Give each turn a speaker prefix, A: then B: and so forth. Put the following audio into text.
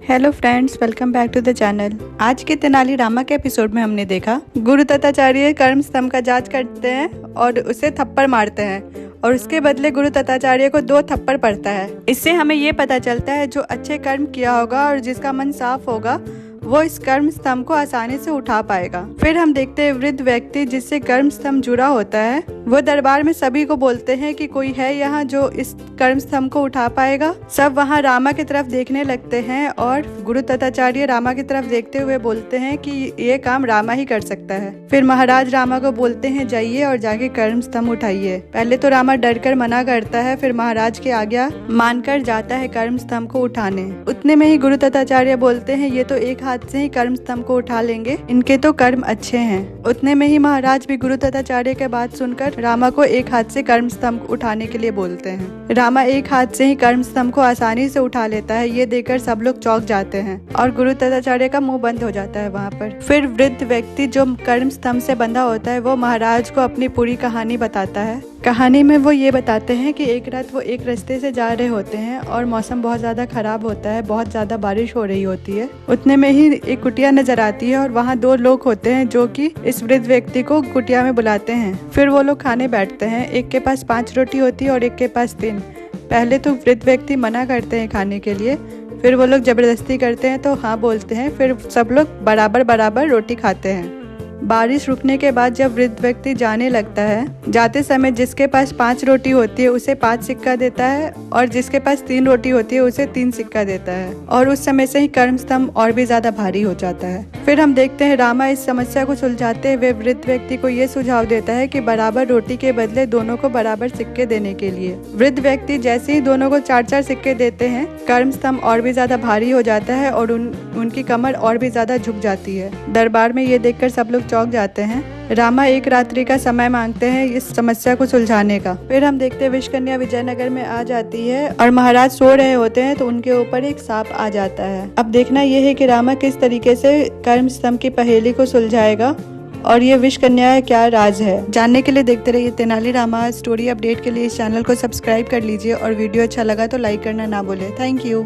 A: Hello friends, welcome back to the channel. आज के तेनाली रामा के एपिसोड में हमने देखा गुरु तथाचार्य कर्म स्तंभ का जांच करते हैं और उसे थप्पड़ मारते हैं और उसके बदले गुरु तथाचार्य को 2 थप्पड़ पड़ता है। इससे हमें ये पता चलता है जो अच्छे कर्म किया होगा और जिसका मन साफ होगा वो इस कर्म स्तंभ को आसानी से उठा पाएगा। फिर हम देखते हैं वृद्ध व्यक्ति जिससे कर्म स्तंभ जुड़ा होता है, वो दरबार में सभी को बोलते हैं कि कोई है यहाँ जो इस कर्म स्तंभ को उठा पाएगा। सब वहाँ रामा की तरफ देखने लगते हैं और गुरु तथाचार्य रामा की तरफ देखते हुए बोलते हैं कि ये काम रामा ही कर सकता है। फिर महाराज रामा को बोलते हैं जाइए और जाके कर्म स्तंभ उठाइए। पहले तो रामा डर कर मना करता है, फिर महाराज की आज्ञा मानकर जाता है कर्म स्तंभ को उठाने। उतने में ही गुरु तथाचार्य बोलते हैं ये तो एक हाथ से ही कर्म स्तंभ को उठा लेंगे, इनके तो कर्म अच्छे हैं। उतने में ही महाराज भी गुरु तथाचार्य के बात सुनकर रामा को एक हाथ से कर्म स्तंभ उठाने के लिए बोलते हैं। रामा एक हाथ से ही कर्म स्तंभ को आसानी से उठा लेता है। ये देखकर सब लोग चौंक जाते हैं और गुरु तथाचार्य का मुंह बंद हो जाता है वहाँ पर। फिर वृद्ध व्यक्ति जो कर्म स्तंभ से बंधा होता है वो महाराज को अपनी पूरी कहानी बताता है। कहानी में वो ये बताते हैं कि एक रात वो एक रास्ते से जा रहे होते हैं और मौसम बहुत ज्यादा खराब होता है, बहुत ज्यादा बारिश हो रही होती है। उतने में ही एक कुटिया नजर आती है और वहाँ 2 लोग होते हैं जो कि इस वृद्ध व्यक्ति को कुटिया में बुलाते हैं। फिर वो लोग खाने बैठते हैं। एक के पास 5 रोटी होती है और एक के पास 3। पहले तो वृद्ध व्यक्ति मना करते हैं खाने के लिए, फिर वो लोग जबरदस्ती करते हैं तो हाँ बोलते हैं। फिर सब लोग बराबर बराबर रोटी खाते हैं। बारिश रुकने के बाद जब वृद्ध व्यक्ति जाने लगता है, जाते समय जिसके पास 5 रोटी होती है उसे 5 सिक्का देता है और जिसके पास 3 रोटी होती है उसे 3 सिक्का देता है। और उस समय से ही कर्म स्तंभ और भी ज्यादा भारी हो जाता है। फिर हम देखते हैं रामा इस समस्या को सुलझाते हुए वृद्ध व्यक्ति को ये सुझाव देता है कि बराबर रोटी के बदले दोनों को बराबर सिक्के देने के लिए। वृद्ध व्यक्ति जैसे ही दोनों को 4-4 सिक्के देते हैं, कर्म स्तंभ और भी ज्यादा भारी हो जाता है और उनकी कमर और भी ज्यादा झुक जाती है। दरबार में ये देखकर सब लोग चौंक जाते हैं। रामा एक रात्रि का समय मांगते हैं इस समस्या को सुलझाने का। फिर हम देखते हैं विषकन्या विजयनगर में आ जाती है और महाराज सो रहे होते हैं तो उनके ऊपर एक सांप आ जाता है। अब देखना यह है कि रामा किस तरीके से कर्म स्तंभ की पहेली को सुलझाएगा और ये विषकन्या क्या राज है। जानने के लिए देखते रहिए तेनाली रामा। स्टोरी अपडेट के लिए इस चैनल को सब्सक्राइब कर लीजिए और वीडियो अच्छा लगा तो लाइक करना ना भूले। Thank you.